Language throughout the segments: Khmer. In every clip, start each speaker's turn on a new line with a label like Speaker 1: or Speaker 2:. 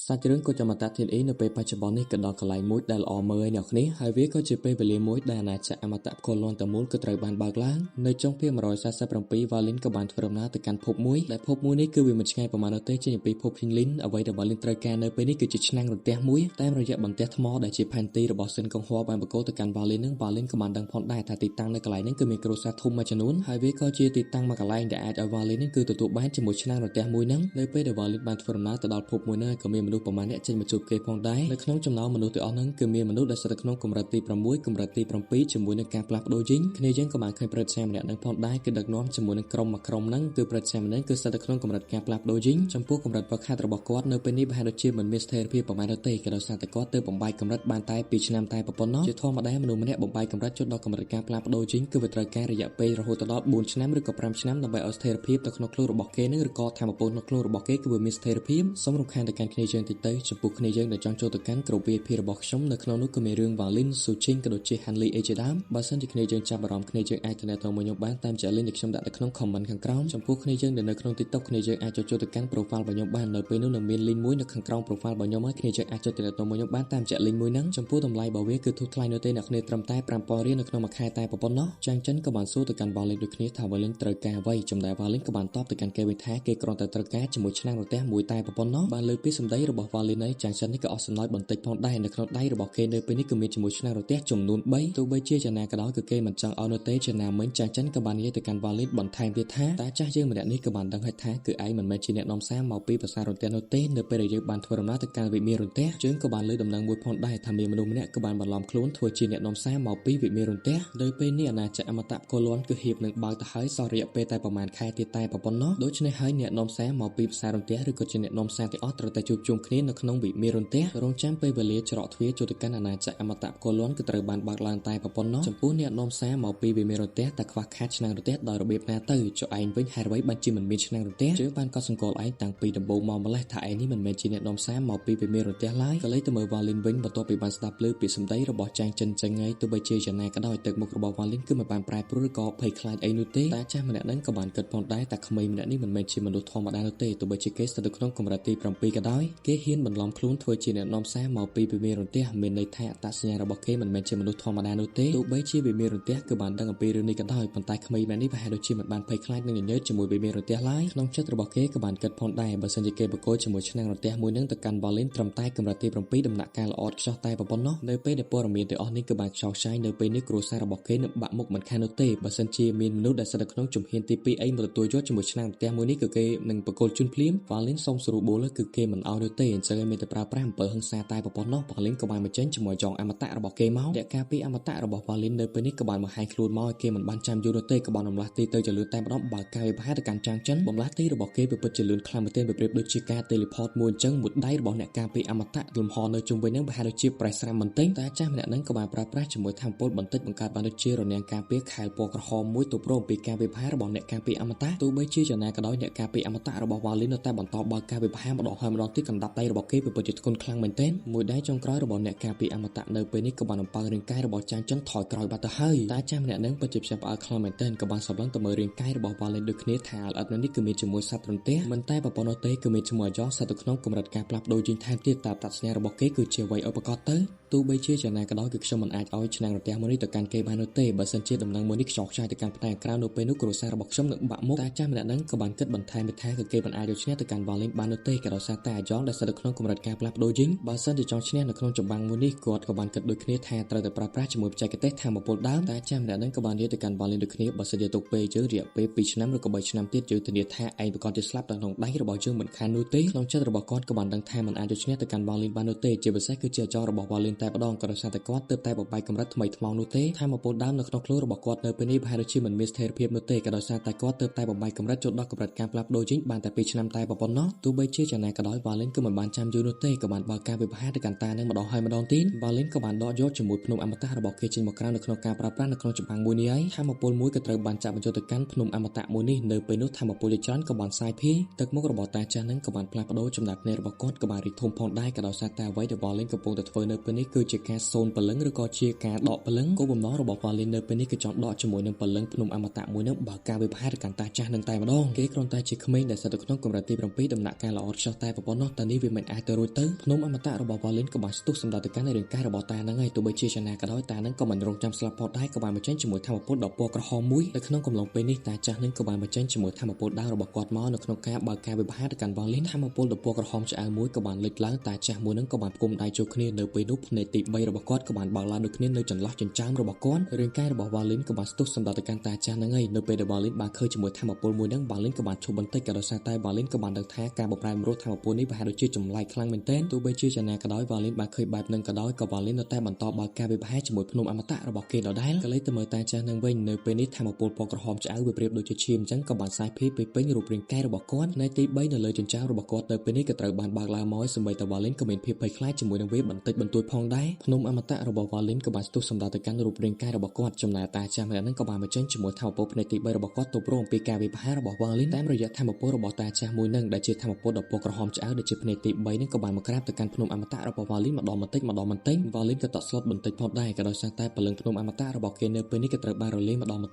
Speaker 1: សាច់រឿងក៏ចាំតាធានអ៊ីនៅពេលបច្ចុប្បន្ននេះក៏ដល់កន្លែងមួយដែលល្អមើលអ្នកគ្នាហើយវាក៏ជាពេលវេលាមួយដែលអាណាចក្រអមតៈកូឡុនតមូលក៏ត្រូវបានបើកឡើងនៅចុងปี147វ៉ាលីនក៏បានធ្វើដំណើរទៅកាន់ភពមួយដែលភពមួយនេះគឺវាមិនឆ្ងាយប៉ុន្មានទេចេញពីភព Hinlin អ្វីដែលវ៉ាលីនត្រូវការនៅពេលនេះគឺជាឆ្នាំងរន្ទះមួយតាមរយៈបន្ទះថ្មដែលជាផែនទីរបស់សិនកុងហួរបានបកគោទៅកាន់វ៉ាលីននឹងវ៉ាលីនក៏បានដឹងផងដែរថាទីតាំងនៅកន្លែងនេះគឺមានគ្រួសារធំមួយចំនួនហើយវាក៏ជាទីតាំងមួយកន្លែងដែលអាចឲ្យវ៉ាលីននឹងគឺទទួលបានជាមួយឆ្នាំងរន្ទះមួយហ្នឹងនៅពេលដែលវ៉ាលីនបានធ្វើដំណើរទៅដល់ភពមួយនោះក៏មានមនុស្សប្រមាណអ្នកចេញមកជួបគេផងដែរនៅក្នុងចំណោមមនុស្សទាំងអស់ហ្នឹងគឺមានមនុស្សដែលស្ថិតក្នុងកម្រិតទី6កម្រិតទី7ជាមួយនឹងការផ្លាស់ប្ដូរជីងគ្នាយើងក៏បានឃើញព្រឹទ្ធសាមម្នាក់នឹងផងដែរគឺដឹកនាំជាមួយនឹងក្រុមមួយក្រុមហ្នឹងគឺព្រឹទ្ធសាមម្នាក់គឺស្ថិតនៅក្នុងកម្រិតការផ្លាស់ប្ដូរជីងចំពោះកម្រិតវឹកហាត់របស់គាត់នៅពេលនេះប្រហែលដូចជាមិនមានស្ថិរភាពប្រមាណទេក៏ដោយសារតែគាត់ទៅបំបែកកម្រិតបានតែ2ឆ្នាំតែប៉ុណ្ណោះជាធម្មតាមនុស្សម្នាក់បំបែកកម្រិតចុះដល់កម្រិតការផ្លាស់ប្ដូរជីងគឺវាត្រូវការរយៈពេលរហូតដល់4ឆ្នាំឬក៏5ឆ្នាំដើម្បីឲ្យស្ថិរភាពទៅក្នុងខ្លួនរបស់គេនឹងឬក៏ធម្មពលនៅក្នុងរបស់គេគឺវាមានស្ថិរភាពសូមរំខានទៅកាន់គ្នាយើងតិចទៅចំពោះគ្នាយើងដែលចង់ចូលទៅកាន់ក្រុម VIP របស់ខ្ញុំនៅក្នុងនោះគឺមានរឿង Valin Suching ក៏ដូចជា Hanley អីជាដើមបើសិនជាគ្នាយើងចាប់អារម្មណ៍គ្នាយើងអាចទំនាក់ទំនងមកខ្ញុំបានតាមជា link ដែលខ្ញុំដាក់នៅក្នុង comment ខាងក្រោមចំពោះគ្នាយើងដែលនៅក្នុង TikTok គ្នាយើងអាចចូលទៅកាន់ profile របស់ខ្ញុំបាននៅពេលនោះនឹងមាន link មួយនៅខាងក្រោម profile របស់ខ្ញុំហើយគ្នាយើងអាចចូលទំនាក់ទំនងមកខ្ញុំបានតាមជា link មួយហ្នឹងចំពោះតម្លៃរបស់វាគឺធូរថ្លៃនៅទេអ្នកគ្នាត្រឹមតែ5000រៀលនៅក្នុងមួយខែតែប៉ុណ្ណោះចាងចិនក៏បានសួរទៅកាន់ Valin ដូចគ្នាថា Valin ត្រូវការអ្វីចំដែរ Valin ក៏បានតបទៅកាន់គេវិញថាគេគ្រាន់តែត្រូវការជាមួយឆ្នាំងរទេះមួយតែប៉ុណ្ណោះបានលើពីសម្ដីរបស់ Valin ហើយចាងចិននេះក៏អស់សំណើចបន្តិចផងដែរនៅក្នុងដៃរបស់គេនៅពេលនេះគឺមានជាមួយឆ្នាំងរទេះចំនួន3ទោះបីជាចំណាក៏ដោយគឺគេមិនចង់ឲ្យនៅទេចំណាមិញចាងចិនក៏បាននិយាយទៅកាន់ Valin បន្ថែមទៀតថាតែចាស់យើងម្នាក់នេះក៏បានដឹងហើយថាគឺឯងមិនមែនជាអ្នកនាំសារមកពីប្រាសាទរន្ទះនោះទេនៅពេលដែលយើងបានធ្វើដំណើរទៅកាន់វិមានរន្ទះយើងក៏បានលើដំណឹងមួយផងដែរថាមានមនុស្សម្នាក់ក៏បានបន្លំខ្លួនធ្វើជាអ្នកនាំសារមកពីវិមានរន្ទះដោយពេលនេះអាណាចក្រអមតៈកូឡុនគឺហៀបនឹងបើកទៅហើយសល់រយៈពេលតែប្រហែលខែទៀតតែប៉ុណ្ណោះដូច្នេះហើយអ្នកនាំសារមកពីប្រាសាទរន្ទះឬក៏ជាអ្នកនាំសារទាំងអស់ត្រូវតែជួបជុំគ្នានៅក្នុងវិមានរន្ទះរងចាំពេលវេលាច្រកទ្វារចូលទៅកាន់អាណាចក្រអមតៈកូឡុនគឺត្រូវបានបើកឡើងតែប៉ុណ្ណោះចំពោះអ្នកនាំសារមកពីវិមានរន្ទះតែខ្វះខាតឆ្នាំងរន្ទះដោយរបៀបណាទៅចុះឯងវិញហេតុអ្វីបានជាមិនមានឆ្នាំងរន្ទះយើងបានកត់សម្គាល់ឯងតាំងពីដំបូងមកម្លេះថាឯងនេះមិនមែនជាអ្នកនាំសារមកពីវិមានរន្ទះឡើយក៏លេចទៅមើល Valin វិញបន្ទាប់ពីបានស្ដាប់ឮពីសម្ដីរបស់ចាងចិនចឹងហើយទោះបីជាយ៉ាងណាក៏ដោយទឹកមុខរបស់ Valin គឺមិនបានប្រែប្រួលឬក៏ភ័យខ្លាចអីនោះទេតែចាស់ម្នាក់ហ្នឹងក៏បានគិតផងដែរតែក្មេងម្នាក់នេះមិនមែនជាមនុស្សធម្មតានោះទេទោះបីជាគេស្ថិតនៅក្នុងកម្រិតទី7ក៏ដោយគេហ៊ានបន្លំខ្លួនធ្វើជាអ្នកនាំសារមកពីវិមានរន្ទះមានន័យថាអត្តសញ្ញាណរបស់គេមិនមែនជាមនុស្សធម្មតានោះទេទោះបីជាវិមានរន្ទះគឺបានដឹងអំពីរឿងនេះក៏ដោយប៉ុន្តែក្មេងម្នាក់នេះប្រហែលដូចជាមិនបានភ័យខ្លាចនឹងញញើតជាមួយវិមានរន្ទះឡើយក្នុងចិត្តរបស់គេក៏បានគិតផងដែរបើសិនជាគេបកគោជាមួយឆ្នាំងរន្ទះមួយនឹងទៅកាន់ Valin ត្រឹមតែកម្រិតទី7ដំណាក់កាលល្អឥតខ្ចោះតែប៉ុណ្ណោះនៅពេលដែលព័ត៌មានទាំងអស់នេះគឺបានខ្សោយឆាយនៅពេលនេះគ្រួសាររបស់គេនឹងបាក់មុខមិនខាននោះទេបើសិនជាមានមនុស្សដែលស្ថិតនៅក្នុងជំហានទី2អីមកទទួលយកជាមួយឆ្នាំងរន្ទះមួយនេះគឺគេនឹងបកគោជូនភ្លាម Valin សុំស្រួលបួលគឺគេមិនឲ្យនោះទេអញ្ចឹងមានតែប្រើប្រាស់អំពើហិង្សាតែប៉ុណ្ណោះ Valin ក៏បានបញ្ចេញជាមួយចងអមតៈរបស់គេមកអ្នកការពារអមតៈរបស់ Valin នៅពេលនេះក៏បានបង្ហាញខ្លួនមកឲ្យគេមិនបានចាំយូរនោះទេក៏បានបំលាស់ទីទៅចលឿនតែម្ដងបើការវិភាគទៅកាន់ចាងចិនបំលាស់ទីរបស់គេពិតជាលឿនខ្លាំងមែនទែនប្រៀបដូចជាការ teleport មួយអញ្ចឹងមួយដៃរបស់អ្នកការពារអមតៈលំហនៅជុំវិញនឹងប្រហែលដូចជាប្រេះស្រាំបន្តិចតែចាស់ម្នាក់ហ្នឹងក៏បានប្រើប្រាស់ជាមួយធម្មពលបន្តិចបង្កើតបានដូចជារនាំងការពារខែលពណ៌ក្រហមមួយទប់រំពីការវិភាគរបស់អ្នកការពារអមតៈទោះបីជាយ៉ាងណាក៏ដោយអ្នកការពារអមតៈរបស់ Valin នៅតែបន្តបើកការវិភាគម្ដងហើយម្ដងទៀតកណ្ដាប់ដៃរបស់គេពិតជាធ្ងន់ខ្លាំងមែនទែនមួយដៃចុងក្រោយរបស់អ្នកការពារអមតៈនៅពេលនេះក៏បានអំពើរាងកាយរបស់ចាងចិនថយក្រោយបាត់ទៅហើយតែចាស់ម្នាក់ហ្នឹងពិតជាផ្ទះផ្អើលខ្លាំងមែនទែនក៏បានសម្លឹងទៅមើលរាងកាយរបស់ Valin ដូចគ្នាថាល្អិតនេះគឺមានជាមួយសត្វរន្ទះមិនតែប៉ុណ្ណោះទេគឺមានជាមួយអាយ៉ងស្ថិតនៅក្នុងកម្រិតការផ្លាស់ប្ដូរជីងថែមទៀតតាមអត្តសញ្ញាណរបស់គេគឺជាអ្វីឧបករណ៍ទៅទោះបីជាយ៉ាងណាក៏ដោយគឺខ្ញុំមិនអាចឲ្យឆ្នាំងរន្ទះមួយនេះទៅកាន់គេបាននោះទេបើសិនជាដំណឹងមួយនេះខ្ចោះខ្ចាយទៅកាន់ផ្នែកក្រៅនៅពេលនោះគ្រួសាររបស់ខ្ញុំនឹងបាក់មុខតែចាស់ម្នាក់ហ្នឹងក៏បានគិតបន្ថែមថាគឺគេមិនអាចយកឈ្នះទៅកាន់ Valin បាននោះទេក៏ដោយសារតែអាយ៉ងដែលស្ថិតនៅក្នុងកម្រិតការផ្លាស់ប្ដូរជីងបើសិនជាចង់ឈ្នះនៅក្នុងចម្បាំងមួយនេះគាត់ក៏បានគិតដូចគ្នាថាត្រូវតែប្រើប្រាស់ជាមួយបច្ចេកទេសធម្មពលដើមតែចាស់ម្នាក់ហ្នឹងក៏បាននិយាយទៅកាន់ Valin ដូចគ្នាបើសិនជាទុកពេលយើងរយៈពេល2ឆ្នាំឬក៏3ឆ្នាំទៀតយើងធានាថាឯងប្រកាសជាស្លាប់នៅក្នុងដៃរបស់យើងមិនខាននោះទេក្នុងចិត្តរបស់គាត់ក៏បានដឹងថាមិនអាចយកឈ្នះទៅកាន់ Valin បាននោះទេជាពិសេសគឺជាអាយ៉ងរបស់ Valin តែម្ដងក៏ដោយសារតែគាត់ទើបតែបំបែកកម្រិតថ្មីថ្មោងនោះទេធម្មពលដើមនៅក្នុងខ្លួនរបស់គាត់នៅពេលនេះប្រហែលជាមិនមានស្ថិរភាពនោះទេក៏ដោយសារតែគាត់ទើបតែបំបែកកម្រិតចូលដល់កម្រិតការផ្លាស់ប្ដូរជីងបានតែ2ឆ្នាំតែប៉ុណ្ណោះទោះបីជាយ៉ាងណាក៏ដោយ Valin គឺមិនបានចាំយូរនោះទេក៏បានបើកការវិភាគទៅកាន់តានឹងម្ដងហើយម្ដងទៀត Valin ក៏បានដកយកជាមួយភ្នំអមតៈរបស់គេចេញមកក្រៅនៅក្នុងការប្រើប្រាស់នៅក្នុងចម្បាំងមួយនេះហើយធម្មពលមួយក៏ត្រូវបានចាក់បញ្ចូលទៅកាន់ភ្នំអមតៈមួយនេះនៅពេលនោះធម្មពលជាច្រើនក៏បានសាយភាយទឹកមុខរបស់តាចាស់នឹងក៏បានផ្លាស់ប្ដូរចំណាប់ភ្នែករបស់គាត់ក៏បានរីកធំផងដែរក៏ដោយសារតែអ្វីដែល Valin កំពុងតែធ្វើនៅពេលនេះ គឺជាការសូនពលឹងឬក៏ជាការដកពលឹងគោលបំណងរបស់ Valin នៅពេលនេះគឺចង់ដកជាមួយនឹងពលឹងភ្នំអមតៈមួយនឹងបើការវិបហារកាន់តែចាស់នឹងតែម្ដងគេគ្រាន់តែជាក្មេងដែលស្ថិតនៅក្នុងកម្រិតទី7ដំណាក់កាលល្អខ្ចោះតែប៉ុណ្ណោះតែនេះវាមិនអាចទៅរួចទៅភ្នំអមតៈរបស់ Valin ក៏បានស្ទុះសម្ដៅទៅកាន់រាងកាយរបស់តានឹងហើយទោះបីជាយ៉ាងណាក៏ដោយតានឹងក៏មិនរងចាំស្លាប់ផុតដែរក៏បានបញ្ចេញជាមួយធម្មពលដ៏ពណ៌ក្រហមមួយនៅក្នុងកំឡុងពេលនេះតាចាស់នឹងក៏បានបញ្ចេញជាមួយធម្មពលដាវរបស់គាត់មកនៅក្នុងការបើកការវិបហារទៅកាន់ Valin ធម្មពលដ៏ពណ៌ក្រហមឆ្អៅមួយក៏បានលេចឡើងតាចាស់មួយនឹងក៏បានផ្គុំដៃចូលគ្នានៅពេលនោះភ្នែកទី3របស់គាត់ក៏បានបើកឡើងដូចគ្នានៅចន្លោះចិញ្ចើមរបស់គាត់រាងកាយរបស់ Valin ក៏បានស្ទុះសម្ដៅទៅកាន់តាចាស់នឹងហើយនៅពេលដែល Valin បានឃើញជាមួយធម្មពលមួយនឹង Valin ក៏បានឈប់បន្តិចក៏ដោយសារតែ Valin ក៏បានដឹងថាការបម្រែបម្រួលធម្មពលនេះប្រហែលដូចជាចម្លែកខ្លាំងមែនទែនទោះបីជាយ៉ាងណាក៏ដោយ Valin បានឃើញបែបនឹងក៏ដោយក៏ Valin នៅតែបន្តបើកការវិបហារជាមួយភ្នំអមតៈរបស់គេដដែលក៏លេចទៅមើលតាចាស់នឹងវិញនៅពេលនេះធម្មពលពណ៌ក្រហមឆ្អៅវាប្រៀបដូចជាឈាមអញ្ចឹងក៏បានសាយភាយពេញពេញរូបរាងកាយរបស់គាត់នៅទី3នៅលើចិញ្ចើមរបស់គាត់នៅពេលនេះក៏ត្រូវបានបើកឡើងមកសម្បីតែ Valin ក៏មានភាពភ័យខ្លាចជាមួយនឹងវាបន្តិចបន្តួចផងដែរភ្នំអមតៈរបស់ Valin ក៏បានស្ទុះសម្ដៅទៅកាន់រូបរាងកាយរបស់គាត់ចំណែកតាចាស់ម្នាក់នឹងក៏បានបញ្ចេញជាមួយធម្មពលភ្នែកទី3របស់គាត់ទៅព្រមអំពីការវិបហាររបស់ Valin តាមរយៈធម្មពលរបស់តាចាស់មួយនឹងដែលជាធម្មពលដ៏ពណ៌ក្រហមឆ្អៅដែលជាភ្នែកទី3នឹងក៏បានមកក្រាបទៅកាន់ភ្នំអមតៈរបស់ Valin ម្ដងបន្តិច Valin ក៏តក់ស្លុតបន្តិចផងដែរក៏ដោយសារតែពលឹងភ្នំអមតៈរបស់គេនៅពេលនេះក៏ត្រូវបានរលាយម្ដងបន្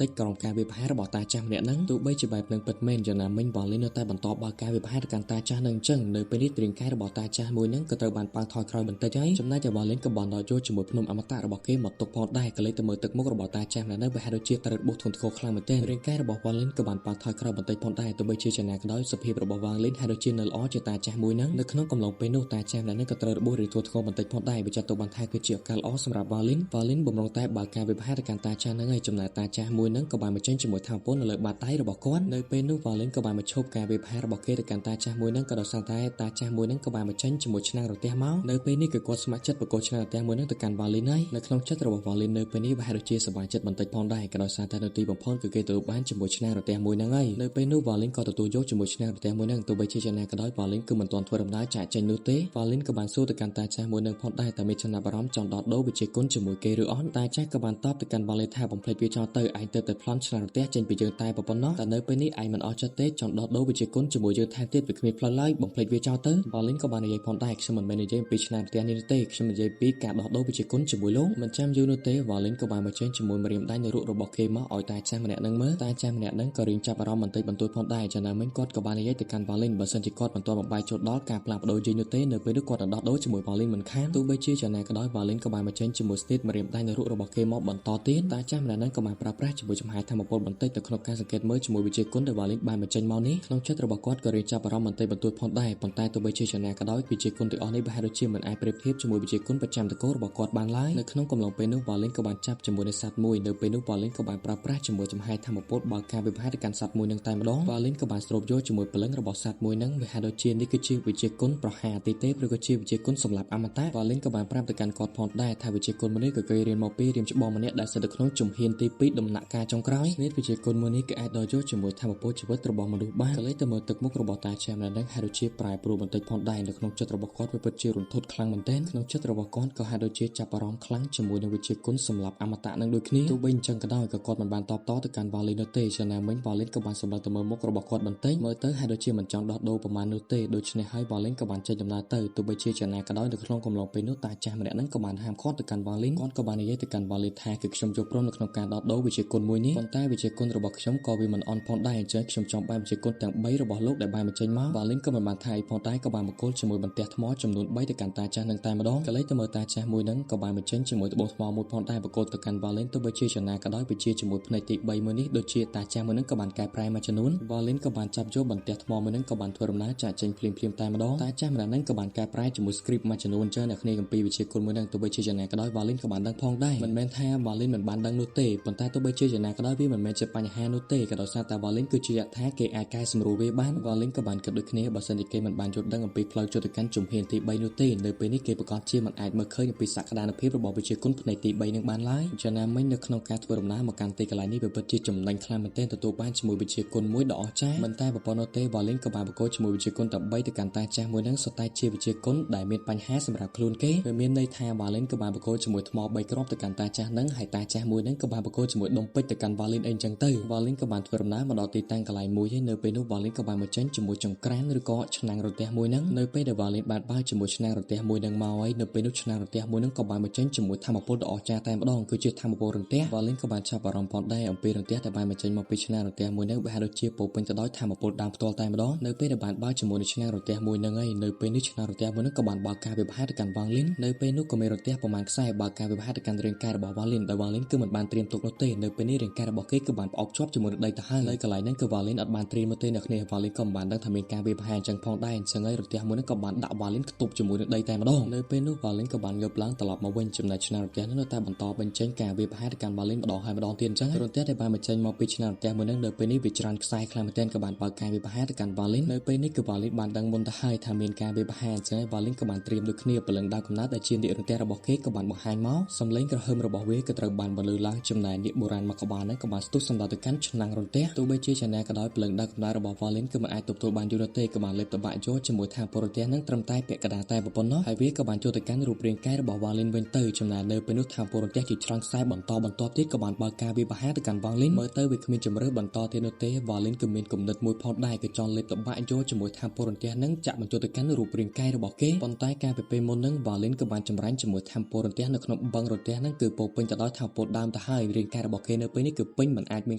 Speaker 1: តិចក្រោមការវិបហាររបស់តាចាស់ម្នាក់នឹងទោះបីជាបែបនឹងពិតមែនយ៉ាងណាមិញ Valin នៅតែបន្តបើកការវិបហារទៅកាន់តាចាស់នឹងអញ្ចឹងនៅពេលនេះរាងកាយរបស់តាចាស់មួយនឹងក៏ត្រូវបានប៉ាងថយក្រោយបន្តិចហើយចំណែកតែ Valin ក៏បានដល់ចូលជាមួយភ្នំអមតៈរបស់គេមកទុកផងដែរក៏លេចទៅមើលទឹកមុខរបស់តាចាស់ម្នាក់នឹងប្រហែលដូចជាត្រូវបួសធ្ងន់ធ្ងរខ្លាំងមែនទែនរាងកាយរបស់ Valin ក៏បានប៉ាងថយក្រោយបន្តិចផងដែរទោះបីជាយ៉ាងណាក៏ដោយសភាពរបស់ Valin ហាក់ដូចជានៅល្អជាតាចាស់មួយនឹងនៅក្នុងកំឡុងពេលនោះតាចាស់ម្នាក់នឹងក៏ត្រូវរបួសរីកធ្ងន់ធ្ងរបន្តិចផងដែរវាចាត់ទុកបានថាគឺជាឱកាសល្អសម្រាប់ Valin បំរុងតែបើកការវិបហារទៅកាន់តាចាស់នឹងហើយចំណែកតាចាស់មួយនឹងក៏បានបញ្ចេញជាមួយថាមពលនៅលើបាតដៃរបស់គាត់នៅពេលនោះ Valin ក៏បានមកឈប់ការវិបហាររបស់គេទៅកាន់តាចាស់មួយនឹងក៏ដោយសារតែតាចាស់មួយនឹងក៏បានបញ្ចេញជាមួយឆ្នាំងរទះមកនៅពេលនេះក៏គាត់ស្ម័គ្រចិត្តបកគោឆ្នាំងរទះមួយនឹងទៅកាន់ Valin ហើយនៅក្នុងចិត្តរបស់ Valin នៅពេលនេះប្រហែលដូចជាសប្បាយចិត្តបន្តិចផងដែរក៏ដោយសារតែនៅទីបំផុតគឺគេទទួលបានជាមួយឆ្នាំងរទះមួយនឹងហើយនៅពេលនោះ Valin ក៏ទទួលយកជាមួយឆ្នាំងរទះមួយនឹងទោះបីជាយ៉ាងណាក៏ដោយ Valin គឺមិនទាន់ធ្វើដំណើរចាកចេញនោះទេ Valin ក៏បានសួរទៅកាន់តាចាស់មួយនឹងផងដែរតែមានចំណាប់អារម្មណ៍ចង់ដោះដូរវិជាគុណជាមួយគេឬអត់តាចាស់ក៏បានតបទៅកាន់ Valin ថាបំភ្លេចវាចោលទៅឯងទៅតែប្លន់ឆ្នាំងរទះចេញពីយើងតែប៉ុណ្ណោះតែនៅពេលនេះឯងមិនអស់ចិត្តទេចង់ដោះដូរវិជាគុណជាមួយយើងថែមទៀតវាគ្មានផ្លូវឡើយបំភ្លេចវាចោលទៅ Valin ក៏បាននិយាយផងដែរខ្ញុំមិនមែននិយាយពីឆ្នាំងរទះនេះទេខ្ញុំនិយាយពីការដោះដូរវិជាគុណជាមួយលោកមិនចាំយូរនោះទេ Valin ក៏បានមកចេញជាមួយម្រាមដៃនៅរូបរបស់គេមកឲ្យតាចាស់ម្នាក់នឹងមើលតាចាស់ម្នាក់នឹងក៏រៀងចាប់អារម្មណ៍បន្តិចបន្តួចផងដែរចំណាំមិញគាត់ក៏បាននិយាយទៅកាន់ Valin បើសិនជាគាត់មិនទាន់បំបាយចូលដល់ការផ្លាស់ប្ដូរយីនោះទេនៅពេលនោះគាត់នឹងដោះដូរជាមួយ Valin មិនខានទោះបីជាយ៉ាងណាក៏ដោយ Valin ក៏បានមកចេញជាមួយស្ទីតម្រាមដៃនៅរូបរបស់គេមកបន្តទៀតតាចាស់ម្នាក់នឹងក៏បានប្រើប្រាស់ជាមួយចំហាយធម្មពលបន្តិចទៅក្នុងការសង្កេតមើលជាមួយវិជាគុណដែល Valin បានមកចេញមកនេះក្នុងចិត្តរបស់គាត់ក៏រៀងចាប់អារម្មណ៍បន្តិចបន្តួចផងដែរប៉ុន្តែទោះបីជាយ៉ាងណាក៏ដោយវិជាគុណទាំងអស់នេះប្រហែលដូចជាមិនអាចប្រៀបធៀបជាមួយវិជាគុណប្រចាំតកូលរបស់គាត់បានឡើយនៅក្នុងកំឡុងពេលនោះ Valin ក៏បានចាប់ជាមួយនឹងសត្វមួយនៅពេលនោះ Valin ក៏បានប្រើប្រាស់ជាមួយចំហាយធម្មពលបើកការវិបហារទៅកាន់សត្វមួយនឹងតែម្ដង Valin ក៏បានស្រូបយកជាមួយពលឹងរបស់សត្វមួយនឹងវាហាក់ដូចជានេះគឺជាវិជាគុណប្រហារទីទេពឬក៏ជាវិជាគុណសម្រាប់អមតៈ Valin ក៏បានប្រាប់ទៅកាន់គាត់ផងដែរថាវិជាគុណមួយនេះក៏គេរៀនមកពីរៀមច្បងម្នាក់ដែលស្ថិតនៅក្នុងជំហានទី2ដំណាក់កាលចុងក្រោយនេះវិជាគុណមួយនេះក៏អាចដល់យកជាមួយធម្មពលជីវិតរបស់មនុស្សបានក៏លេចទៅមើលទឹកមុខរបស់តាចាស់ម្នាក់នឹងហាក់ដូចជាប្រែប្រួលបន្តិចផងដែរនៅក្នុងចិត្តរបស់គាត់វាពិតជារន្ធត់ខ្លាំងមែនទែនក្នុងចិត្តរបស់គាត់ក៏ហាក់ដូចជាចាប់អារម្មណ៍ខ្លាំងជាមួយនឹងវិជាគុណសម្រាប់អមតៈនឹងដូចគ្នាទោះបីអញ្ចឹងក៏ដោយក៏គាត់មិនបានតបតទៅកាន់ Valin នោះទេចំណាំមិញ Valin ក៏បានសម្លឹងទៅមើលមុខរបស់គាត់បន្តិចមើលទៅហាក់ដូចជាមិនចង់ដោះដូរប្រមាណនោះទេដូច្នេះហើយ Valin ក៏បានចេញដំណើរទៅទោះបីជាយ៉ាងណាក៏ដោយនៅក្នុងកំឡុងពេលនោះតាចាស់ម្នាក់នឹងក៏បានហាមឃាត់ទៅកាន់ Valin គាត់ក៏បាននិយាយទៅកាន់ Valin ថាគឺខ្ញុំយកព្រមនៅក្នុងការដោះដូរវិជាគុណមួយនេះប៉ុន្តែវិជាគុណរបស់ខ្ញុំក៏វាមិនអន់ផងដែរអញ្ចឹងខ្ញុំចង់បានវិជាគុណទាំង3របស់លោកដែលបានបញ្ចេញមក Valin ក៏មិនបានថាអីផងដែរក៏បានមកគល់ជាមួយបន្ទះថ្មចំនួន3ទៅកាន់តាចាស់នឹងតែម្ដងក៏លេចទៅមើលតាចាស់មួយនឹងក៏បានបញ្ចេញជាមួយត្បូងថ្មមួយផងដែរបកគលទៅកាន់ Valin ទោះបីជាយ៉ាងណាក៏ដោយវិជាជាមួយភ្នែកទី3មួយនេះដូចជាតាចាស់មួយនឹងក៏បានកែប្រែមួយចំនួន Valin ក៏បានចាប់យកបន្ទះថ្មមួយនឹងក៏បានធ្វើដំណើរចាកចេញភ្លាមៗតែម្ដងតាចាស់ម្នាក់នឹងក៏បានកែប្រែជាមួយ script មួយចំនួនចឹងអ្នកគ្នាកំពីវិជាគុណមួយនឹងទោះបីជាយ៉ាងណាក៏ដោយ Valin ក៏បានដឹងផងដែរមិនមែនថា Valin មិនបានដឹងនោះទេប៉ុន្តែទោះបីជាយ៉ាងណាក៏ដោយវាមិនមែនជាបញ្ហានោះទេក៏ដោយសារតែ Valin គឺជាយថាគេអាចកែសម្រួលវាបាន Valin ក៏បានគិតដូចគ្នាបើសិនជាគេមិនបានយល់ដឹងអំពីផ្លូវចូលទៅកាន់ជំហានទី3នោះទេនៅពេលនេះគេប្រកាសជាមិនអាចមើលឃើញអំពីសក្តានុភាពរបស់វិជាគុណផ្នែកទី3នឹងបានឡើយចំណាំមិញនៅក្នុងការធ្វើដំណើរមកកាន់ទីកន្លែងនេះវាពិតជាចំណេញខ្លាំងមែនទែនទទួលបានជាមួយវិជាគុណមួយដ៏អស្ចារ្យមិនតែប៉ុណ្ណោះទេ Valin ក៏បានបកគោជាមួយវិជាគុណទាំង3ទៅកាន់តាចាស់មួយនឹងសុទ្ធតែជាវិជាគុណដែលមានបញ្ហាសម្រាប់ខ្លួនគេវាមានន័យថា Valin ក៏បានបកគោជាមួយថ្ម3គ្រាប់ទៅកាន់តាចាស់នឹងហើយតាចាស់មួយនឹងក៏បានបកគោជាមួយដុំពេជ្រទៅកាន់ Valin អីចឹងទៅ Valin ក៏បានធ្វើដំណើរមកដល់ទីតាំងកន្លែងមួយហើយនៅពេលនោះ Valin ក៏បានមកចេញជាមួយចង្ក្រានឬក៏ឆ្នាំងរទះមួយនឹងនៅពេលដែល Valin បានបើកជាមួយឆ្នាំងរទះមួយនឹងមកហើយ ហើយនៅពេលនោះឆ្នាំងរន្ទះមួយនឹងក៏បានបញ្ចេញជាមួយធម្មពលដ៏អស្ចារ្យតែម្ដងគឺជាធម្មពលរន្ទះ Valin ក៏បានចាប់អារម្មណ៍ផងដែរអំពីរន្ទះដែលបានបញ្ចេញមកពីឆ្នាំងរន្ទះមួយនោះវាហាក់ដូចជាពោពេញទៅដោយធម្មពលដើមផ្ទាល់តែម្ដងនៅពេលដែលបានបើកជាមួយនឹងឆ្នាំងរន្ទះមួយនឹងហើយនៅពេលនេះឆ្នាំងរន្ទះមួយនោះក៏បានបើកការវិវត្តទៅកាន់ Valin នៅពេលនោះក៏មានរន្ទះប្រមាណខ្សែបើកការវិវត្តទៅកាន់រាងកាយរបស់ Valin ដោយ Valin គឺមិនបានត្រៀមទុកនោះទេនៅពេលនេះរាងកាយរបស់គេគឺបានផ្អប់ជាប់ជាមួយនឹងដីទៅហើយនៅកន្លែងហ្នឹងគឺ Valin អត់បានត្រៀមនោះទេអ្នកគ្នា Valin ក៏មិនបានដឹងថាមានការវាយប្រហារអញ្ចឹងផងដែរអញ្ចឹងហើយរន្ទះមួយនោះក៏បានដាក់ Valin ខ្ទប់ជាមួយនឹងដីតែម្ដងនៅពេលនោះ Valin ក៏បានងើបឡើងត្រឡប់មកវិញចំណែកឆ្នាំងរន្ទះនោះនៅតែបន្តបញ្ចេញការវាយប្រហារទៅកាន់ Valin ម្ដងហើយម្ដងទៀតអញ្ចឹងរន្ទះដែលបានបញ្ចេញមកពីឆ្នាំងរន្ទះមួយនោះនៅពេលនេះវាច្រើនខ្សែខ្លាំងមែនទែនក៏បានបើកការវាយប្រហារទៅកាន់ Valin នៅពេលនេះគឺ Valin បានដឹងមុនទៅហើយថាមានការវាយប្រហារអញ្ចឹង Valin ក៏បានត្រៀមដូចគ្នាព្រលឹងដើមកំណើតដែលជានាគរន្ទះរបស់គេក៏បានបង្ហាញមកសំឡេងក្រហមរបស់វាក៏ត្រូវបានបន្លឺឡើងចំណែកនាគបុរាណមកក្បាលនោះក៏បានស្ទុះសំដៅទៅកាន់ឆ្នាំងរន្ទះទោះបីជាយ៉ាងណាក៏ដោយព្រលឹងដើមកំណើតរបស់ Valin គឺមិនអាចទប់ទល់បានយូរនោះទេក៏បានលេបតបាក់យកជាមួយថាពលរន្ទះនឹងត្រឹមតែពាក់កណ្ដាលតែប៉ុណ្ណោះហើយវាក៏បានចូលទៅកាន់រូបរាងកាយរបស់ Valin វិញទៅចំណែកនៅពេលនោះថាពលរន្ទះជាច្រើនខ្សែបន្តទៀតក៏បានបើកការវាយប្រហារទៅកាន់ Valin មើលទៅវាគ្មានជំរឿបន្តទៀតនោះទេ Valin គឺមានគំនិតមួយផងដែរគឺចង់លេបតបាក់យកជាមួយថាពលរន្ទះនឹងចាក់បញ្ចូលទៅកាន់រូបរាងកាយរបស់គេប៉ុន្តែការពីពេលមុននឹង Valin ក៏បានចម្រាញ់ជាមួយថាពលរន្ទះនៅក្នុងបឹងរន្ទះនឹងគឺពោពេញទៅដោយថាពលដើមទៅហើយរាងកាយរបស់គេនៅពេលនេះគឺពេញមិនអាចមាន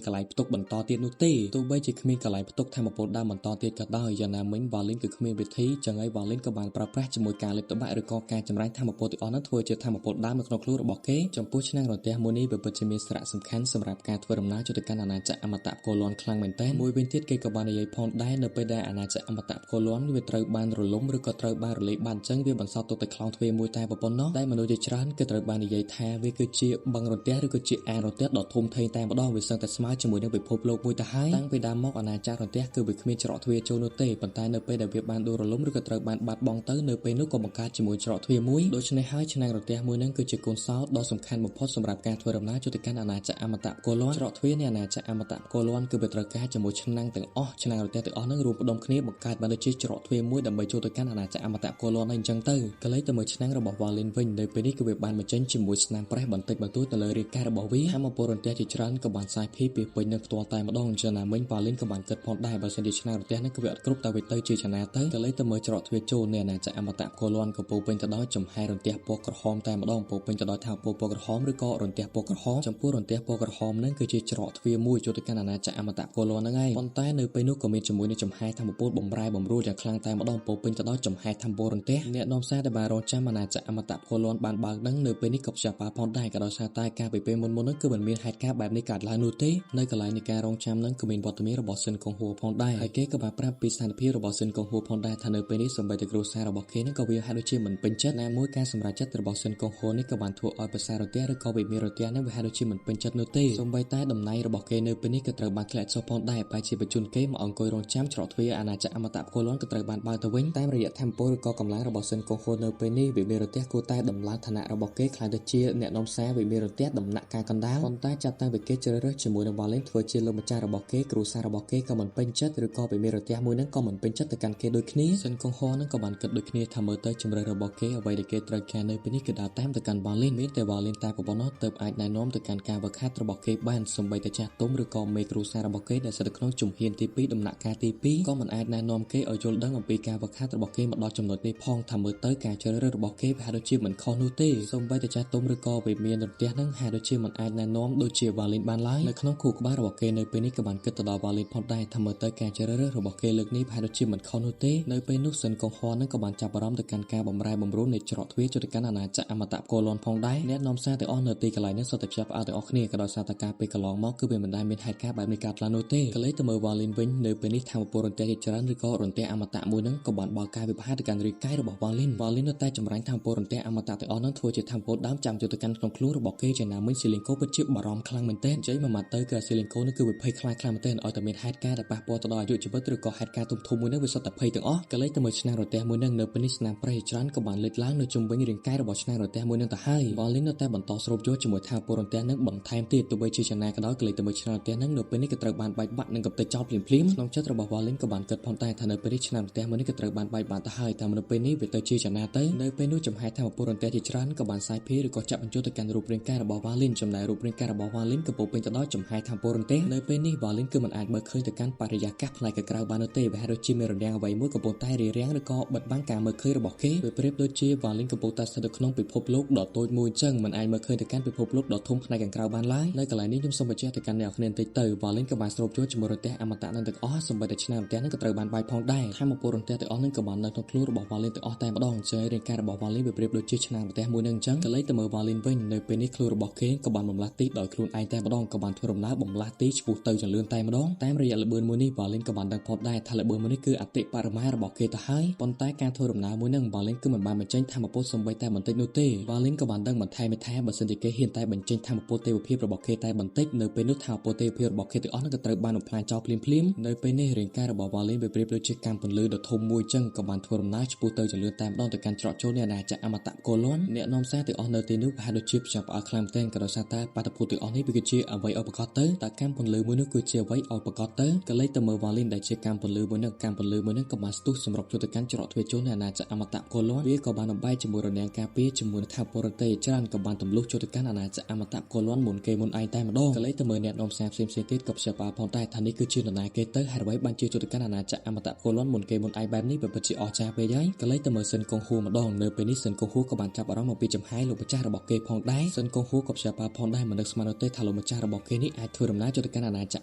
Speaker 1: កន្លែងផ្ទុកបន្តទៀតនោះទេទោះបីជាគ្មានកន្លែងផ្ទុកថាពលដើមបន្តទៀតក៏ដោយយ៉ាងណាមិញ Valin គឺគ្មានវិធីចឹងហើយ Valin ក៏បានប្រើប្រាស់ជាមួយការលេបតបាក់ឬក៏ការចម្រាញ់ថាពលទាំងអស់នោះធ្វើជាថាពលដើមនៅក្នុងខ្លួនរបស់គេចំពោះឆ្នាំងរន្ទះមួយនេះវាពិតជាមានសារៈសំខាន់សម្រាប់ការធ្វើដំណើរចូលទៅកាន់អាណាចក្រអមតៈផ្គរលាន់ខ្លាំងមែនទែនមួយវិញទៀតគេក៏បាននិយាយផងដែរនៅពេលដែលអាណាចក្រអមតៈផ្គរលាន់វាត្រូវបានរលំឬក៏ត្រូវបានរលាយបាត់អញ្ចឹងវាបន្សល់ទុកតែខ្លោងទ្វារមួយតែប៉ុណ្ណោះដែលមនុស្សជាច្រើនគឺត្រូវបាននិយាយថាវាគឺជាបឹងរន្ទះឬក៏ជាអាងរន្ទះដ៏ធំធេងតែម្ដងវាសឹងតែស្មើជាមួយនឹងពិភពលោកមួយទៅហើយតាំងពីដើមមកអាណាចក្ររន្ទះគឺវាគ្មានច្រកទ្វារចូលនោះទេប៉ុន្តែនៅពេលដែលវាបានដួលរលំឬក៏ត្រូវបានបាត់បង់ទៅនៅពេលនោះក៏បង្កើតជាមួយច្រកទ្វារមួយដូច្នេះហើយឆ្នាំងរន្ទះមួយនឹងគឺជាកូនសោតដ៏សំខាន់បំផុតសម្រាប់ការធ្វើដំណើរចូលទៅកាន់អាណាចក្រអមតៈផ្គរលាន់ច្រកទ្វារនៃអាណាចក្រអមតៈផ្គរលាន់គឺវាត្រូវការជាមួយឆ្នាំងទាំងអស់ឆ្នាំងរន្ទះទាំងអស់នឹងរួមផ្ដុំគ្នាបង្កើតបានដូចជាច្រកទ្វារមួយដើម្បីចូលទៅកាន់អាណាចក្រអមតៈផ្គរលាន់អីអញ្ចឹងទៅក៏លេចទៅមើលឆ្នាំងរបស់ Valin វិញនៅពេលនេះគឺវាបានបញ្ចេញជាមួយស្នាមប្រេះបន្តិចបន្តួចទៅលើរាងកាយរបស់វាហើយមកពលរន្ទះជាច្រើនក៏បានសាយភាយពីពេញនៅផ្ទាល់តែម្ដងចឹងណាមិញ Valin ក៏បានគិតផងដែរបើសិនជាឆ្នាំងរន្ទះនេះគឺវាអត់គ្រប់តែវាទៅជាចំណាទៅក៏លេចទៅមើលច្រកទ្វារចូលនៃអាណាចក្រអមតៈផ្គរលាន់ក៏ពោពេញទៅដោយចំហាយរន្ទះពណ៌ក្រហមតែម្ដងពោពេញទៅដោយថាពណ៌ក្រហមឬក៏រន្ទះពណ៌ក្រហមចំពោះរន្ទះពណ៌ក្រហមនឹងគឺជាច្រកទ្វារមួយចូលទៅកាន់អាណាចក្រអមតៈផ្គរលាន់ហ្នឹងហើយប៉ុន្តែនៅពេលនោះក៏មានជាមួយនឹងចំហាយធម្មពលបំរែបំរួលយ៉ាងខ្លាំងតែម្ដងពោពេញទៅដោយចំហាយធម្មពលរន្ទះអ្នកនាំសារដែលបានរងចាំអាណាចក្រអមតៈផ្គរលាន់បានបើកដឹងនៅពេលនេះក៏ផ្ទះប៉ាផងដែរក៏ដោយសារតែការពីពេលមុននោះគឺមិនមានហេតុការណ៍បែបនេះកើតឡើងនោះទេនៅកន្លែងនៃការរងចាំនឹងក៏មានវត្តមានរបស់សិនកុងហួរផងដែរហើយគេក៏បានប្រាប់ពីស្ថានភាពរបស់សិនកុងហួរផងដែរថានៅពេលនេះសូម្បីតែគ្រួសាររបស់គេនឹងក៏វាហាក់ដូចជាមិនពេញចិត្តណាមួយការសម្រេចចិត្តរបស់សិនកុងហួរនេះក៏បានធ្វើឲ្យប្រសាររន្ទះឬក៏វិមានរន្ទះនេះវាហាក់ដូចជាមិនពេញចិត្តនោះទេសូម្បីតែតំណែងរបស់គេនៅពេលនេះក៏ត្រូវបានធ្លាក់ចុះផងដែរបែរជាបញ្ជូនគេមកអង្គុយរងចាំច្រកទ្វារអាណាចក្រអមតៈផ្គរលាន់ក៏ត្រូវបានបើកទៅវិញតាមរយៈធម្មពលឬក៏កម្លាំងរបស់សិនកុងហួរនៅពេលនេះវិមានរន្ទះគួរតែដំឡើងឋានៈរបស់គេខ្លាចទៅជាអ្នកនាំសារវិមានរន្ទះដំណាក់កាលកណ្ដាលប៉ុន្តែចាប់តាំងពីគេជ្រើសរើសជាមួយនឹង Valin ធ្វើជាលោកម្ចាស់របស់គេគ្រួសាររបស់គេក៏មិនពេញចិត្តឬក៏វិមានរន្ទះមួយនឹងក៏មិនពេញចិត្តទៅកាន់គេដូចគ្នាសិនកុងហួរនឹងក៏បានគិតដូចគ្នាថាមើលទៅជំរឿនរបស់គេអ្វីដែលគេត្រូវការនៅពេលនេះគឺដើរតាមទៅកាន់ Valin មានតែ Valin តែប៉ុណ្ណោះទើបអាចណែនាំទៅកាន់ការវឹកហាត់របស់គេបានសូម្បីតែចាស់ទុំឬក៏មេគ្រួសាររបស់គេដែលស្ថិតនៅក្នុងជំហានទី2ដំណាក់កាលទី2ក៏មិនអាចណែនាំគេឲ្យយល់ដឹងអំពីការវឹកហាត់របស់គេមកដល់ចំណុចនេះផងថាមើលទៅការជ្រើសរើសរបស់គេវាហាក់ដូចជាមិនខុសនោះទេសូម្បីតែចាស់ទុំឬក៏វិមានរន្ទះនឹងហាក់ដូចជាមិនអាចណែនាំដូចជា Valin បានឡើយនៅក្នុងខួរក្បាលរបស់គេនៅពេលនេះក៏បានគិតទៅដល់ Valin ផងដែរថាមើលទៅការជ្រើសរើសរបស់គេលើកនេះហាក់ដូចជាមិនខុសនោះទេនៅពេលនោះសិនកុងហួរនឹងក៏បានចាប់អារម្មណ៍ទៅកាន់ការបំរែបំរួលនៃច្រកទ្វារចូលទៅកាន់អាណាចក្រអមតៈផ្គរលាន់ផងដែរអ្នកនាំសារទាំងអស់នៅទីកន្លែងនេះសុទ្ធតែភ្ជាប់ផ្អើលទាំងអស់គ្នាក៏ដោយសារតែការពេលកន្លងមកគឺវាមិនដែលមានហេតុការណ៍បែបនេះកើតឡើងនោះទេក៏លេចទៅមើល Valin វិញនៅពេលនេះធម្មពលរន្ទះជាច្រើនឬក៏រន្ទះអមតៈមួយនឹងក៏បានបើកការវិបហាទៅកាន់រាងកាយរបស់ Valin នៅតែចម្រាញ់ធម្មពលរន្ទះអមតៈទាំងអស់នោះធ្វើជាធម្មពលដើមចាំចូលទៅកាន់ក្នុងខ្លួនរបស់គេជាណាមិញស៊ីលីងកូពិតជាបារម្ភខ្លាំងមែនទែននិយាយមួយម៉ាត់ទៅគឺស៊ីលីងកូនេះគឺវាភ័យខ្លាចខ្លាំងមែនទែនឲ្យតែមានហេតុការណ៍ដែលប៉ះពាល់ទៅដល់អាយុជីវិតឬក៏ហេតុការណ៍ធំៗមួយនោះវាសុទ្ធតែភ័យទាំងអស់ក៏លេចទៅមើលឆ្នាំងរន្ទះមួយនឹងនៅពេលនេះស្នាមប្រេះច្រើនក៏បានលេចឡើងនៅជុំវិញរាងកាយរបស់ឆ្នាំងរន្ទះមួយនឹងទៅហើយ Valin នៅតែបន្តស្រូបយកជាមួយថាពលរន្ទះនឹងបន្ថែមទៀតទោះបីជាយ៉ាងណាក៏ដោយក៏លេចទៅមើលឆ្នាំងរន្ទះនឹងនៅពេលនេះក៏ត្រូវបានបែកបាក់និងកំទេចចោលភ្លាមៗក្នុងចិត្តរបស់ Valin ក៏បានគិតផងដែរថានៅពេលនេះឆ្នាំងរន្ទះមួយនេះក៏ត្រូវបានបែកបាក់ទៅហើយតែនៅពេលនេះវាទៅជាយ៉ាងណាទៅនៅពេលនោះចំហាយថាពលរន្ទះជាច្រើនក៏បានសាយភាយឬក៏ចាក់បញ្ចូលទៅកាន់រូបរាងកាយរបស់ Valin ចំណែករូបរាងកាយរបស់ Valin ក៏ពោពេញទៅដោយចំហាយថាពលរន្ទះនៅពេលនេះ Valin គឺមិនអាចមើលឃើញទៅកាន់បរិយាកាសផ្នែកក្រៅបាននោះទេវាហាក់ដូចជាមានរនាំងអ្វីមួយកំពុងតែរារាំងឬក៏បិទបាំងការមើលឃើញរបស់គេវាប្រៀបដូចជា ជាវ៉ាលីនកំពុងតែស្ថិតនៅក្នុងពិភពលោកដ៏តូចមួយចឹងមិនអាចមើលឃើញទៅកាន់ពិភពលោកដ៏ធំផ្នែកខាងក្រៅបានឡើយនៅកន្លែងនេះខ្ញុំសូមបញ្ជាក់ទៅកាន់អ្នកនរគ្នាបន្តិចទៅវ៉ាលីនក៏បានស្រូបយកជាមួយរន្ទះអមតៈនឹងទាំងអស់សូម្បីតែឆ្នាំរន្ទះនឹងក៏ត្រូវបានបាយផងដែរថាមពលរន្ទះទាំងអស់នឹងក៏បាននៅក្នុងខ្លួនរបស់វ៉ាលីនទាំងអស់តែម្ដងចឹងរាងកាយរបស់វ៉ាលីនវាប្រៀបដូចជាឆ្នាំរន្ទះមួយនឹងចឹងក៏លេចទៅមើលវ៉ាលីនវិញនៅពេលនេះខ្លួនរបស់គេក៏បានបំលាស់ទីដោយខ្លួនឯងតែម្ដងក៏បានធ្វើដំណើរបំលាស់ទីឆ្ពោះទៅចលឿនតែម្ដងតាមរយៈល្បឿនមួយនេះវ៉ាលីនក៏បានដឹងផុតដែរថាល្បឿនមួយនេះគឺអតិបរមារបស់គេទៅហើយប៉ុន្តែការធ្វើដំណើរមួយនឹងវ៉ាលីនគឺមិនបានបញ្ចេញថាមពលសំបីតែបន្តិចនោះទេវ៉ាលីនក៏បានដឹងបន្ថែមថាបើសិនជាគេហ៊ានតែបញ្ចេញថាមពលទេវភាពរបស់គេតែបន្តិចនៅពេលនោះថាមពលទេវភាពរបស់គេទាំងអស់នឹងក៏ត្រូវបានបំផ្លាញចោលភ្លាមៗនៅពេលនេះរាងកាយរបស់វ៉ាលីនវាប្រៀបដូចជាកាំពន្លឺដ៏ធំមួយចឹងក៏បានធ្វើដំណើរឆ្ពោះទៅចលឿនតែម្ដងទៅកាន់ច្រកចូលនៃអាណាចក្រអមតៈកូឡុនអ្នកនាំសារទាំងអស់នៅទីនោះប្រហែលដូចជាផ្ចាប់ផ្អើលខ្លាំងមែនទែនក៏ដោយសារតែបាតុភូតទាំងអស់នេះវាគឺជាអ្វីឲ្យប្រកាសទៅតើកាំពន្លឺមួយនោះគឺជាអ្វីឲ្យប្រកាសទៅក៏លេចទៅមើលវ៉ាលីនដែលជាកាំពន្លឺមួយនោះកាំពន្លឺមួយនោះក៏បានស្ទុះសម្រុកចូលទៅកាន់ច្រកទ្វារចូលនៃអាណាចក្រអមតៈកូឡុនវាក៏បានបំបែកជាមួយរនាំងការពារជាមួយនឹងថាពរទេច្រើនក៏បានទម្លុះចូលទៅកាន់អាណាចក្រអមតៈកូឡុនមុនគេមុនឯងតែម្ដងក៏លេចទៅមើលអ្នកនាំសារផ្សេងៗទៀតក៏ព្យាបាលផងដែរថានេះគឺជានរណាគេទៅហេតុអ្វីបានជាចូលទៅកាន់អាណាចក្រអមតៈកូឡុនមុនគេមុនឯងបែបនេះពិតជាអស្ចារ្យពេកហើយក៏លេចទៅមើលសិនកុងហ៊ូម្ដងនៅពេលនេះសិនកុងហ៊ូក៏បានចាប់អារម្មណ៍អំពីចំហាយលោកម្ចាស់របស់គេផងដែរសិនកុងហ៊ូក៏ព្យាបាលផងដែរមិននឹកស្មានទេថាលោកម្ចាស់របស់គេនេះអាចធ្វើដំណើរចូលទៅកាន់អាណាចក្រ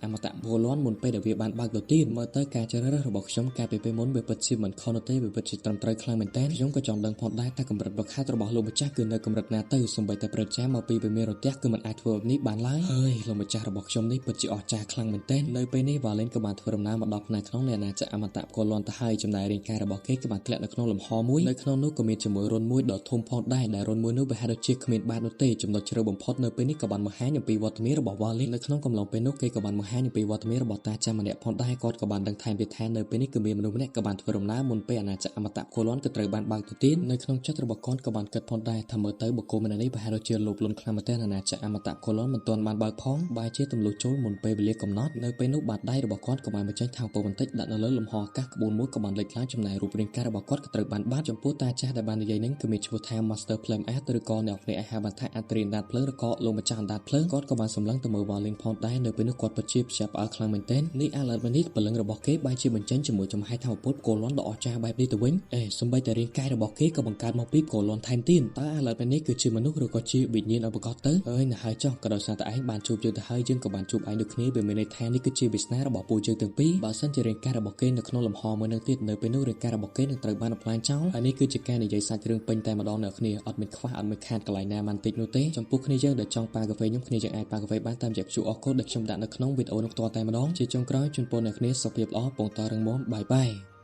Speaker 1: អមតៈកូឡុនមុនពេលដែលវាបានបើកទៅទៀតមើលទៅការជ្រើសរើសរបស់ខ្ញុំកាលពីពេលមុនវាពិតជាមិនខុសនោះទេវាពិតជាត្រឹមត្រូវខ្លាំងមែនទែនខ្ញុំក៏ចង់ដឹងផងដែរថាកម្រិតរបស់ខាតរបស់លោកម្ចាស់គឺនៅកម្រិតណាទៅសូម្បីតែប្រចាំមកពីវិមានរទះគឺមិនអាចធ្វើបែបនេះបានឡើយហើយលោកម្ចាស់របស់ខ្ញុំនេះពិតជាអស្ចារ្យខ្លាំងមែនទែននៅពេលនេះវ៉ាលីនក៏បានធ្វើដំណើរមកដល់ផ្នែកក្នុងនៃអាណាចក្រអមតៈកូឡុនទៅហើយចំណែករាងកាយរបស់គេក៏បានធ្លាក់នៅក្នុងលំហមួយនៅក្នុងនោះក៏មានជាមួយរុនមួយដ៏ធំផងដែរដែលរុនមួយនោះវាហាក់ដូចជាគ្មានបាតនោះទេចំណុចជ្រៅបំផុតនៅពេលនេះក៏បានបង្ហាញអំពីវត្តមានរបស់វ៉ាលីននៅក្នុងកំឡុងពេលនោះគេក៏បានបង្ហាញអំពីវត្តមានរបស់តាចាស់ម្នាក់ផងដែរគាត់ក៏បានដឹងថែមទៀតថានៅពេលនេះគឺមានមនុស្សម្នាក់ក៏បានធ្វើដំណើរមុនពេលអាណាចក្រអមតៈកូឡុនក៏ត្រូវបានបើកទៅទៀតនៅក្នុងចិត្តរបស់គាត់ក៏បានគិតផងដែរថាមើលទៅបុគ្គលម្នាក់នេះប្រហែលជាលោភលន់ខ្លាំងមែនទែនអាណាចក្រអមតៈកូឡុនមិនទាន់បានបើកផងបែរជាទម្លុះចូលមុនពេលវេលាកំណត់នៅពេលនោះបាតដៃរបស់គាត់ក៏បានបញ្ចេញថាមពលបន្តិចដាក់នៅលើលំហអាកាសក្បួនមួយក៏បានលេចឡើងចំណែករូបរាងកាយរបស់គាត់ក៏ត្រូវបានបាត់ចំពោះតាចាស់ដែលបាននិយាយនឹងគឺមានឈ្មោះថា Master Flame Earth ឬក៏អ្នកភ្នែកអាហារបានថាអត្រីអណ្ដាតភ្លើងឬក៏លោកម្ចាស់អណ្ដាតភ្លើងគាត់ក៏បានសម្លឹងទៅមើលវ៉ាលីនផងដែរនៅពេលនោះគាត់ពិតជាភ្ជាប់ផ្អើលខ្លាំងមែនទែននេះអាឡឺតនេះពលឹងរបស់គេបែរជាបញ្ចេញជាមួយចំហាយថាមពលកូឡុនដ៏អស្ចារ្យបែបនេះទៅវិញសម្បីតែរាងកាយរបស់គេក៏បង្កើតមកពីកូឡុនថែមទៀតតើអាឡឺតនេះគឺជាមនុស្សឬក៏ជាវិញ្ញាណឧបកតទៅណាហើយចុះក៏ដោយសារតែឯងបានជួបយើងទៅហើយយើងក៏បានជួបឯងដូចគ្នាវាមានន័យថានេះគឺជាវាសនារបស់ពួកយើងទាំងពីរបើសិនជារាងកាយរបស់គេនៅក្នុងលំហមួយនឹងទៀតនៅពេលនោះរាងកាយរបស់គេនឹងត្រូវបានបំផ្លាញចោលហើយនេះគឺជាការនិយាយសាច់រឿងពេញតែម្ដងអ្នកគ្នាអត់មានខ្វះអត់មានខាតកន្លែងណាមិនតិចនោះទេចំពោះគ្នាយើងដែលចង់ប៉ាកាហ្វេខ្ញុំគ្នាយើងអាចប៉ាកាហ្វេបានតាមរយៈ QR code ដែលខ្ញុំដាក់នៅក្នុងវីដេអូនោះផ្ទាល់តែម្ដងជាចុងក្រោយជូនពរអ្នកគ្នាសុខភាពល្អពងតរឹងមាំបាយបាយ